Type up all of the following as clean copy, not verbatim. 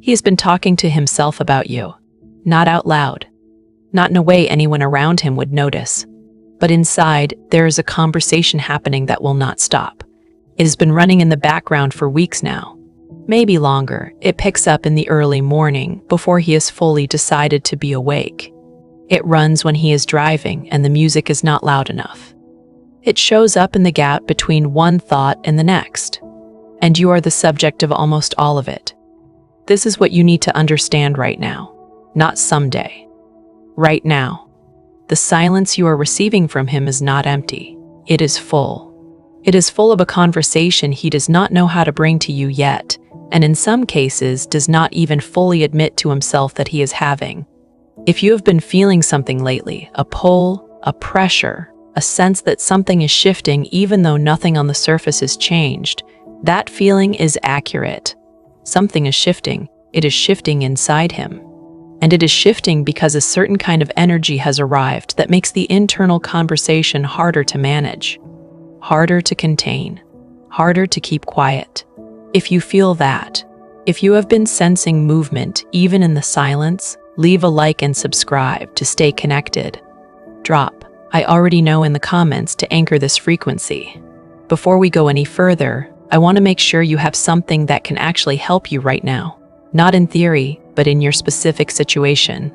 He has been talking to himself about you, not out loud, not in a way anyone around him would notice. But inside, there is a conversation happening that will not stop. It has been running in the background for weeks now. Maybe longer. It picks up in the early morning before he has fully decided to be awake. It runs when he is driving and the music is not loud enough. It shows up in the gap between one thought and the next. And you are the subject of almost all of it. This is what you need to understand right now, not someday. Right now. The silence you are receiving from him is not empty. It is full. It is full of a conversation he does not know how to bring to you yet, and in some cases does not even fully admit to himself that he is having. If you have been feeling something lately, a pull, a pressure, a sense that something is shifting even though nothing on the surface has changed, that feeling is accurate. Something is shifting. It is shifting inside him. And it is shifting because a certain kind of energy has arrived that makes the internal conversation harder to manage, harder to contain, harder to keep quiet. If you feel that, if you have been sensing movement even in the silence, leave a like and subscribe to stay connected. Drop "I already know" in the comments to anchor this frequency. Before we go any further, I want to make sure you have something that can actually help you right now. Not in theory, but in your specific situation.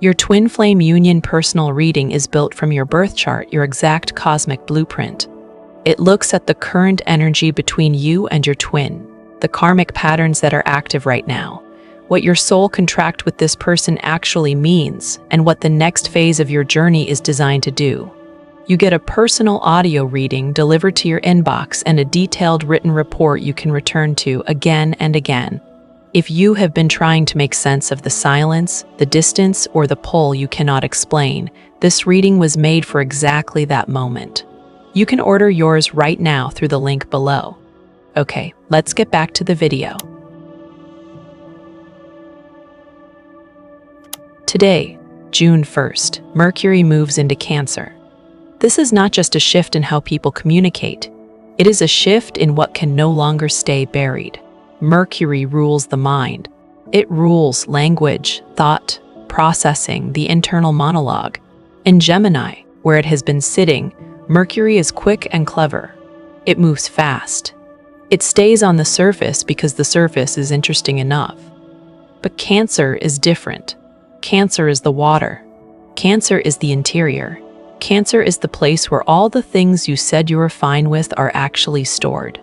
Your twin flame union personal reading is built from your birth chart, your exact cosmic blueprint. It looks at the current energy between you and your twin, the karmic patterns that are active right now, what your soul contract with this person actually means, and what the next phase of your journey is designed to do. You get a personal audio reading delivered to your inbox and a detailed written report you can return to again and again. If you have been trying to make sense of the silence, the distance, or the pull you cannot explain, this reading was made for exactly that moment. You can order yours right now through the link below. Okay, let's get back to the video. Today, June 1st, Mercury moves into Cancer. This is not just a shift in how people communicate. It is a shift in what can no longer stay buried. Mercury rules the mind. It rules language, thought, processing, the internal monologue. In Gemini, where it has been sitting, Mercury is quick and clever. It moves fast. It stays on the surface because the surface is interesting enough. But Cancer is different. Cancer is the water. Cancer is the interior. Cancer is the place where all the things you said you were fine with are actually stored.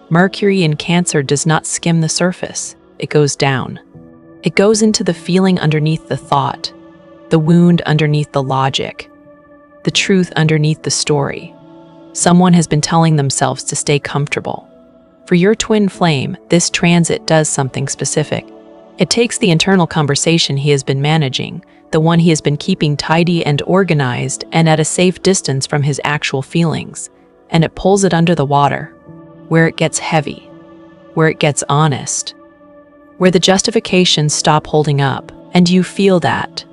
Mercury in Cancer does not skim the surface. It goes down. It goes into the feeling underneath the thought, the wound underneath the logic, the truth underneath the story. Someone has been telling themselves to stay comfortable. For your twin flame, this transit does something specific. It takes the internal conversation he has been managing, the one he has been keeping tidy and organized and at a safe distance from his actual feelings, and it pulls it under the water, where it gets heavy, where it gets honest, where the justifications stop holding up, and you feel that,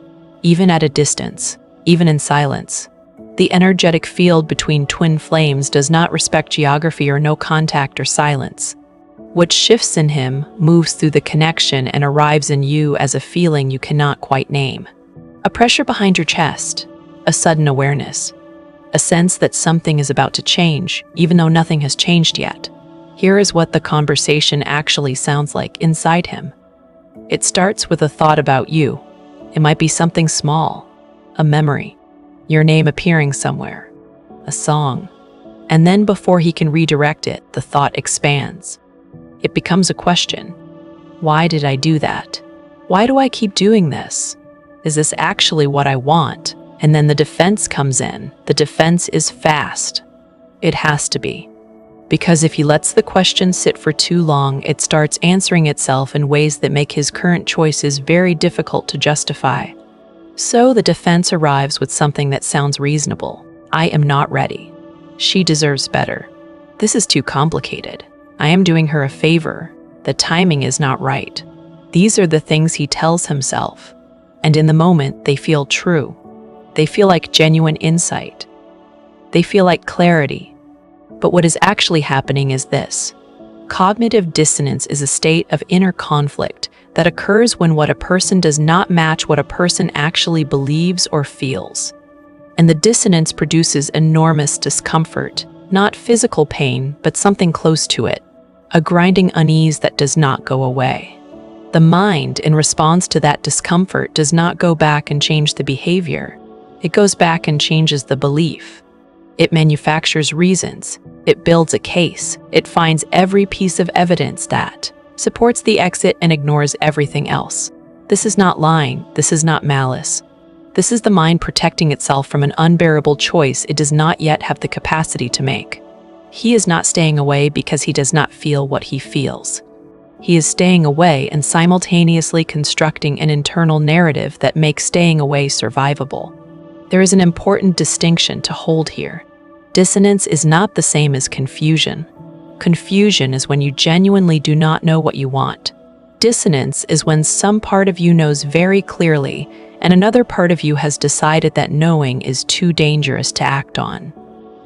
even at a distance, even in silence. The energetic field between twin flames does not respect geography or no contact or silence. What shifts in him moves through the connection and arrives in you as a feeling you cannot quite name. A pressure behind your chest, a sudden awareness, a sense that something is about to change, even though nothing has changed yet. Here is what the conversation actually sounds like inside him. It starts with a thought about you. It might be something small, a memory, your name appearing somewhere, a song. And then before he can redirect it, the thought expands. It becomes a question. Why did I do that? Why do I keep doing this? Is this actually what I want? And then the defense comes in. The defense is fast. It has to be. Because if he lets the question sit for too long, it starts answering itself in ways that make his current choices very difficult to justify. So the defense arrives with something that sounds reasonable. I am not ready. She deserves better. This is too complicated. I am doing her a favor. The timing is not right. These are the things he tells himself. And in the moment, they feel true. They feel like genuine insight. They feel like clarity. But what is actually happening is this. Cognitive dissonance is a state of inner conflict that occurs when what a person does not match what a person actually believes or feels. And the dissonance produces enormous discomfort, not physical pain, but something close to it, a grinding unease that does not go away. The mind, in response to that discomfort, does not go back and change the behavior. It goes back and changes the belief. It manufactures reasons. It builds a case. It finds every piece of evidence that supports the exit and ignores everything else. This is not lying. This is not malice. This is the mind protecting itself from an unbearable choice it does not yet have the capacity to make. He is not staying away because he does not feel what he feels. He is staying away and simultaneously constructing an internal narrative that makes staying away survivable. There is an important distinction to hold here. Dissonance is not the same as confusion. Confusion is when you genuinely do not know what you want. Dissonance is when some part of you knows very clearly and another part of you has decided that knowing is too dangerous to act on.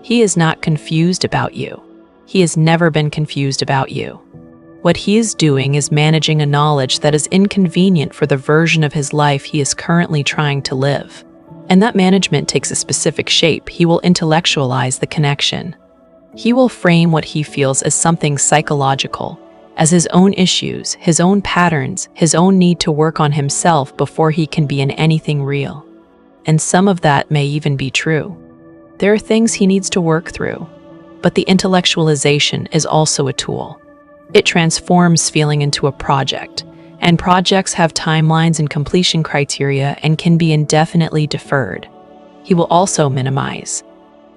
He is not confused about you. He has never been confused about you. What he is doing is managing a knowledge that is inconvenient for the version of his life he is currently trying to live. And that management takes a specific shape. He will intellectualize the connection. He will frame what he feels as something psychological, as his own issues, his own patterns, his own need to work on himself before he can be in anything real. And some of that may even be true. There are things he needs to work through, but the intellectualization is also a tool. It transforms feeling into a project, and projects have timelines and completion criteria and can be indefinitely deferred. He will also minimize.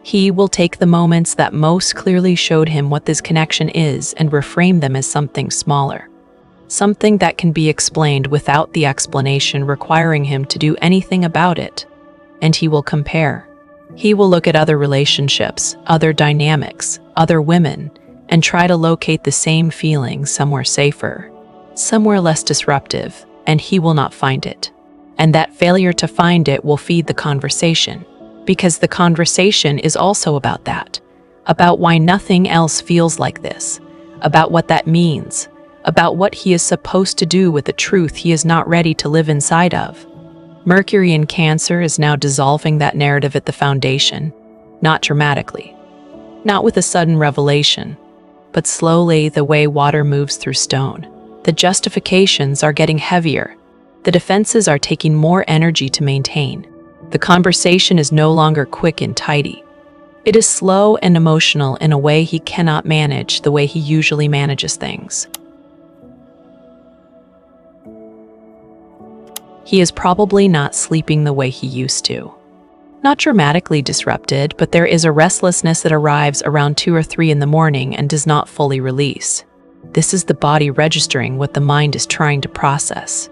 He will take the moments that most clearly showed him what this connection is and reframe them as something smaller. Something that can be explained without the explanation requiring him to do anything about it. And he will compare. He will look at other relationships, other dynamics, other women, and try to locate the same feeling somewhere safer, somewhere less disruptive, and he will not find it. And that failure to find it will feed the conversation, because the conversation is also about that, about why nothing else feels like this, about what that means, about what he is supposed to do with the truth he is not ready to live inside of. Mercury in Cancer is now dissolving that narrative at the foundation, not dramatically, not with a sudden revelation, but slowly, the way water moves through stone. The justifications are getting heavier. The defenses are taking more energy to maintain. The conversation is no longer quick and tidy. It is slow and emotional in a way he cannot manage the way he usually manages things. He is probably not sleeping the way he used to. Not dramatically disrupted, but there is a restlessness that arrives around 2 or 3 in the morning and does not fully release. This is the body registering what the mind is trying to process.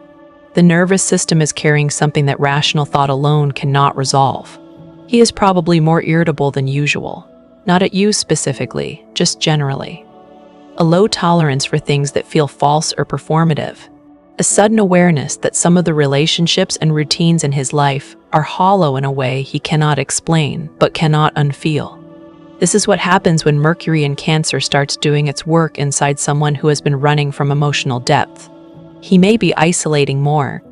The nervous system is carrying something that rational thought alone cannot resolve. He is probably more irritable than usual. Not at you specifically, just generally. A low tolerance for things that feel false or performative. A sudden awareness that some of the relationships and routines in his life are hollow in a way he cannot explain, but cannot unfeel. This is what happens when Mercury in Cancer starts doing its work inside someone who has been running from emotional depth. He may be isolating more,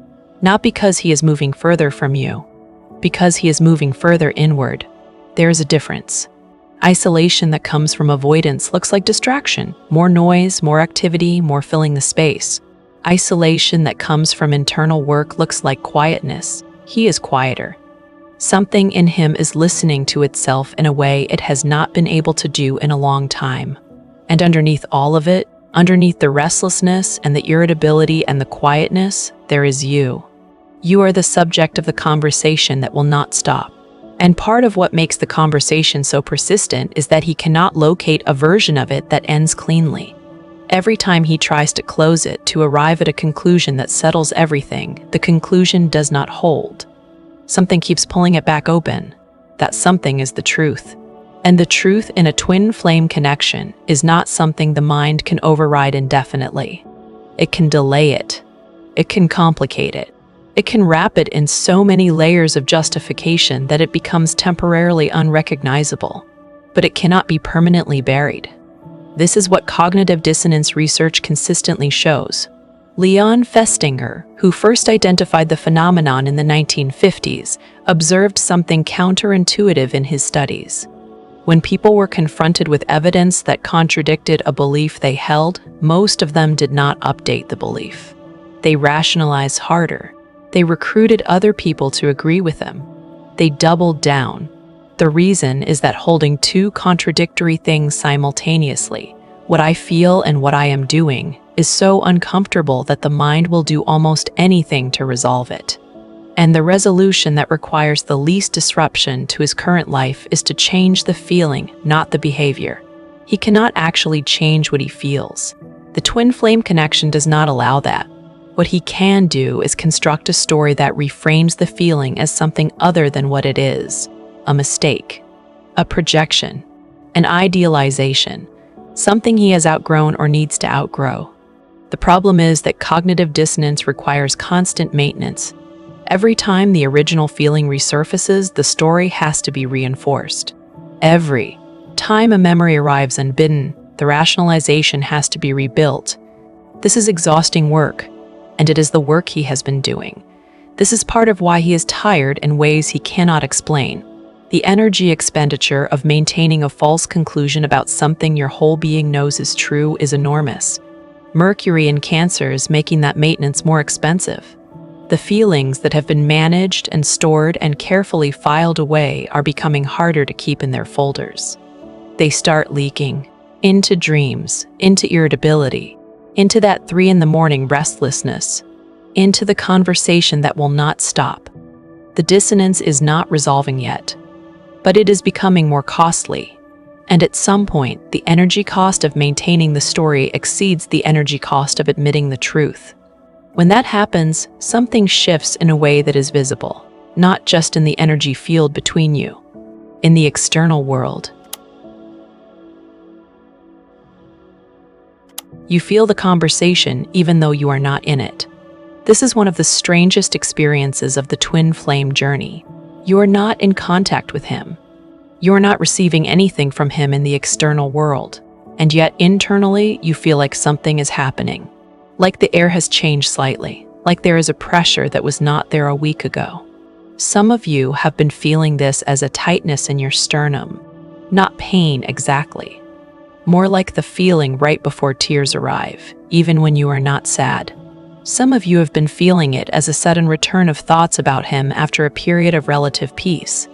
not because he is moving further from you, because he is moving further inward. There is a difference. Isolation that comes from avoidance looks like distraction, more noise, more activity, more filling the space. Isolation that comes from internal work looks like quietness. He is quieter. Something in him is listening to itself in a way it has not been able to do in a long time. And underneath all of it, underneath the restlessness and the irritability and the quietness, there is you. You are the subject of the conversation that will not stop. And part of what makes the conversation so persistent is that he cannot locate a version of it that ends cleanly. Every time he tries to close it to arrive at a conclusion that settles everything, the conclusion does not hold. Something keeps pulling it back open. That something is the truth. And the truth in a twin flame connection is not something the mind can override indefinitely. It can delay it. It can complicate it. It can wrap it in so many layers of justification that it becomes temporarily unrecognizable. But it cannot be permanently buried. This is what cognitive dissonance research consistently shows. Leon Festinger, who first identified the phenomenon in the 1950s, observed something counterintuitive in his studies. When people were confronted with evidence that contradicted a belief they held, most of them did not update the belief. They rationalized harder. They recruited other people to agree with them. They doubled down. The reason is that holding two contradictory things simultaneously, what I feel and what I am doing, is so uncomfortable that the mind will do almost anything to resolve it. And the resolution that requires the least disruption to his current life is to change the feeling, not the behavior. He cannot actually change what he feels. The twin flame connection does not allow that. What he can do is construct a story that reframes the feeling as something other than what it is: a mistake, a projection, an idealization, something he has outgrown or needs to outgrow. The problem is that cognitive dissonance requires constant maintenance. Every time the original feeling resurfaces, the story has to be reinforced. Every time a memory arrives unbidden, the rationalization has to be rebuilt. This is exhausting work, and it is the work he has been doing. This is part of why he is tired in ways he cannot explain. The energy expenditure of maintaining a false conclusion about something your whole being knows is true is enormous. Mercury in Cancer is making that maintenance more expensive. The feelings that have been managed and stored and carefully filed away are becoming harder to keep in their folders. They start leaking into dreams, into irritability, into that 3 a.m. restlessness, into the conversation that will not stop. The dissonance is not resolving yet, but it is becoming more costly. And at some point, the energy cost of maintaining the story exceeds the energy cost of admitting the truth. When that happens, something shifts in a way that is visible, not just in the energy field between you, in the external world. You feel the conversation even though you are not in it. This is one of the strangest experiences of the twin flame journey. You are not in contact with him. You are not receiving anything from him in the external world, and yet internally you feel like something is happening, like the air has changed slightly, like there is a pressure that was not there a week ago. Some of you have been feeling this as a tightness in your sternum, not pain exactly, more like the feeling right before tears arrive, even when you are not sad. Some of you have been feeling it as a sudden return of thoughts about him after a period of relative peace.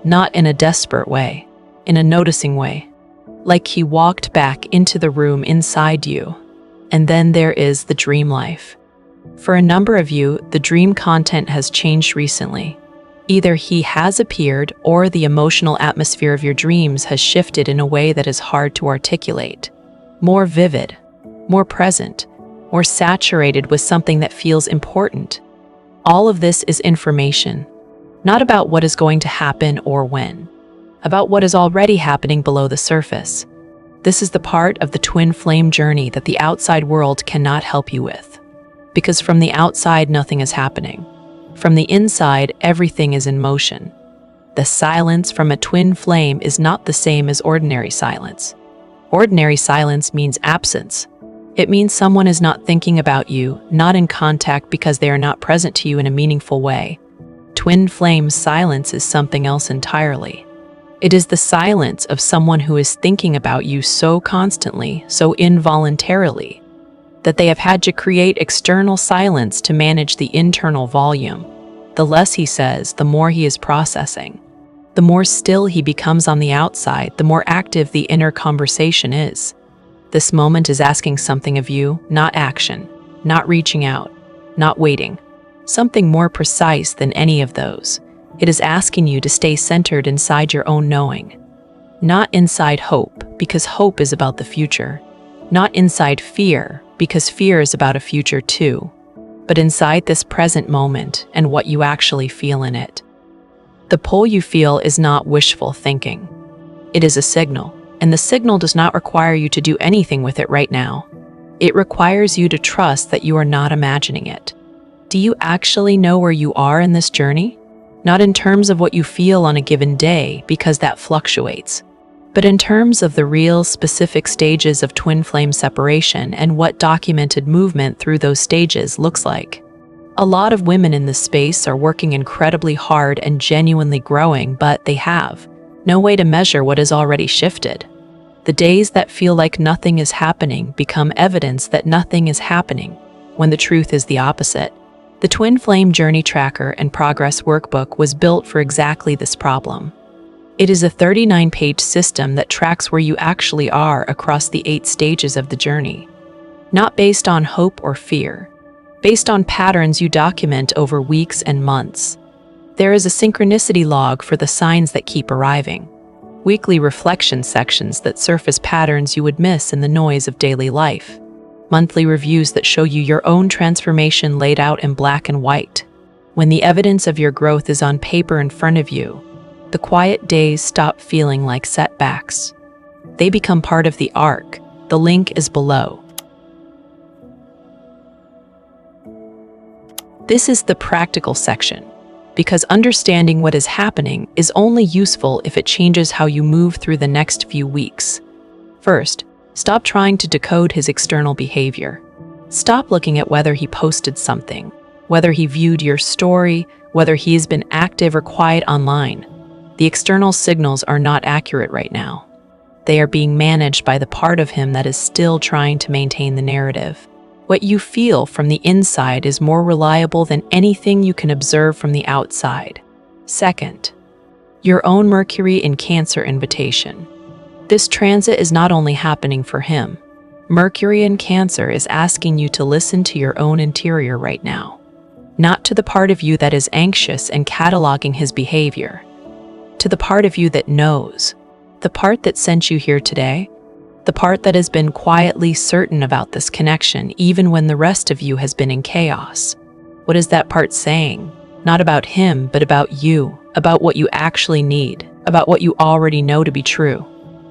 Not in a desperate way, in a noticing way, like he walked back into the room inside you. And then there is the dream life. For a number of you, the dream content has changed recently. Either he has appeared or the emotional atmosphere of your dreams has shifted in a way that is hard to articulate. More vivid, more present, more saturated with something that feels important. All of this is information. Not about what is going to happen or when, about what is already happening below the surface. This is the part of the twin flame journey that the outside world cannot help you with. Because from the outside, nothing is happening. From the inside, everything is in motion. The silence from a twin flame is not the same as ordinary silence. Ordinary silence means absence. It means someone is not thinking about you, not in contact because they are not present to you in a meaningful way. Twin flame silence is something else entirely. It is the silence of someone who is thinking about you so constantly, so involuntarily, that they have had to create external silence to manage the internal volume. The less he says, the more he is processing. The more still he becomes on the outside, the more active the inner conversation is. This moment is asking something of you, not action, not reaching out, not waiting. Something more precise than any of those. It is asking you to stay centered inside your own knowing. Not inside hope, because hope is about the future. Not inside fear, because fear is about a future too. But inside this present moment and what you actually feel in it. The pull you feel is not wishful thinking. It is a signal, and the signal does not require you to do anything with it right now. It requires you to trust that you are not imagining it. Do you actually know where you are in this journey? Not in terms of what you feel on a given day, because that fluctuates, But in terms of the real, specific stages of twin flame separation and what documented movement through those stages looks like, a lot of women in this space are working incredibly hard and genuinely growing, but they have no way to measure what has already shifted. The days that feel like nothing is happening become evidence that nothing is happening, when the truth is the opposite. The Twin Flame Journey Tracker and Progress Workbook was built for exactly this problem. It is a 39-page system that tracks where you actually are across the 8 stages of the journey, not based on hope or fear, based on patterns you document over weeks and months. There is a synchronicity log for the signs that keep arriving, weekly reflection sections that surface patterns you would miss in the noise of daily life, monthly reviews that show you your own transformation laid out in black and white. When the evidence of your growth is on paper in front of you, the quiet days stop feeling like setbacks. They become part of the arc. The link is below. This is the practical section, because understanding what is happening is only useful if it changes how you move through the next few weeks. First, stop trying to decode his external behavior. Stop looking at whether he posted something, whether he viewed your story, whether he has been active or quiet online. The external signals are not accurate right now. They are being managed by the part of him that is still trying to maintain the narrative. What you feel from the inside is more reliable than anything you can observe from the outside. Second, your own Mercury in Cancer invitation. This transit is not only happening for him. Mercury in Cancer is asking you to listen to your own interior right now, not to the part of you that is anxious and cataloging his behavior, to the part of you that knows, the part that sent you here today, the part that has been quietly certain about this connection even when the rest of you has been in chaos. What is that part saying? Not about him, but about you, about what you actually need, about what you already know to be true.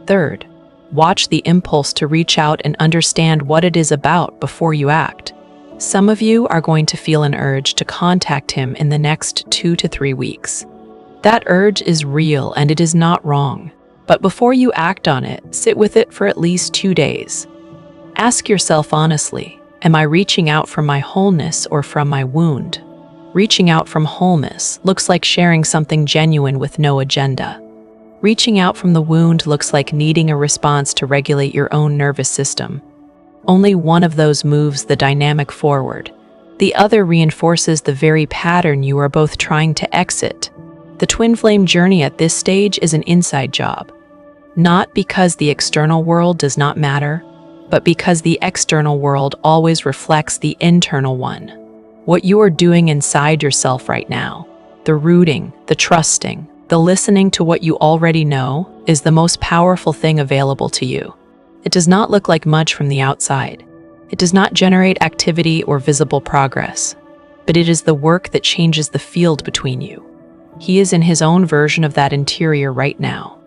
Third, watch the impulse to reach out and understand what it is about before you act. Some of you are going to feel an urge to contact him in the next 2 to 3 weeks. That urge is real and it is not wrong. But before you act on it, sit with it for at least 2 days. Ask yourself honestly, am I reaching out from my wholeness or from my wound? Reaching out from wholeness looks like sharing something genuine with no agenda. Reaching out from the wound looks like needing a response to regulate your own nervous system. Only one of those moves the dynamic forward. The other reinforces the very pattern you are both trying to exit. The twin flame journey at this stage is an inside job. Not because the external world does not matter, but because the external world always reflects the internal one. What you are doing inside yourself right now, the rooting, the trusting, the listening to what you already know, is the most powerful thing available to you. It does not look like much from the outside. It does not generate activity or visible progress, but it is the work that changes the field between you. He is in his own version of that interior right now.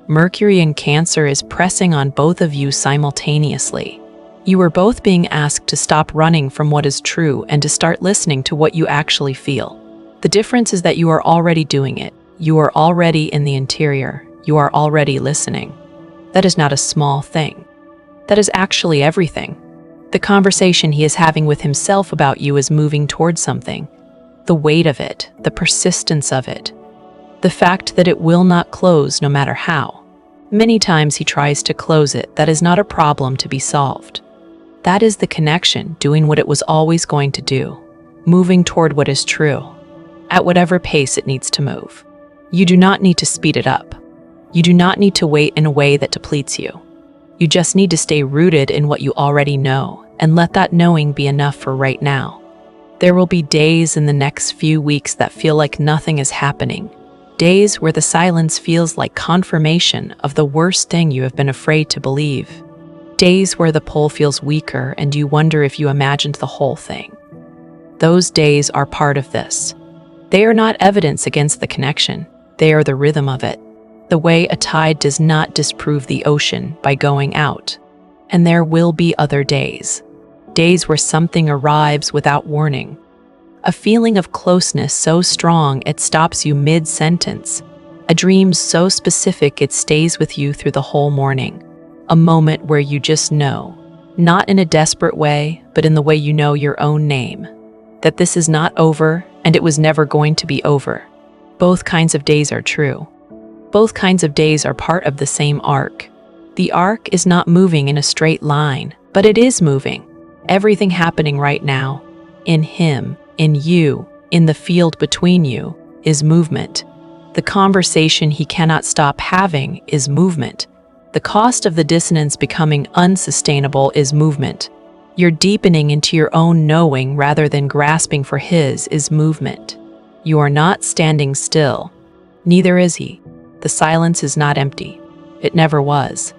Mercury in Cancer is pressing on both of you simultaneously. You are both being asked to stop running from what is true and to start listening to what you actually feel. The difference is that you are already doing it. You are already in the interior. You are already listening. That is not a small thing. That is actually everything. The conversation he is having with himself about you is moving towards something. The weight of it, the persistence of it, the fact that it will not close no matter how. Many times he tries to close it. That is not a problem to be solved. That is the connection doing what it was always going to do, moving toward what is true, at whatever pace it needs to move. You do not need to speed it up. You do not need to wait in a way that depletes you. You just need to stay rooted in what you already know and let that knowing be enough for right now. There will be days in the next few weeks that feel like nothing is happening. Days where the silence feels like confirmation of the worst thing you have been afraid to believe. Days where the pull feels weaker and you wonder if you imagined the whole thing. Those days are part of this. They are not evidence against the connection. They are the rhythm of it. The way a tide does not disprove the ocean by going out. And there will be other days. Days where something arrives without warning. A feeling of closeness so strong it stops you mid-sentence. A dream so specific it stays with you through the whole morning. A moment where you just know, not in a desperate way, but in the way you know your own name, that this is not over and it was never going to be over. Both kinds of days are true. Both kinds of days are part of the same arc. The arc is not moving in a straight line, but it is moving. Everything happening right now, in him, in you, in the field between you, is movement. The conversation he cannot stop having is movement. The cost of the dissonance becoming unsustainable is movement. Your deepening into your own knowing rather than grasping for his is movement. You are not standing still. Neither is he. The silence is not empty. It never was.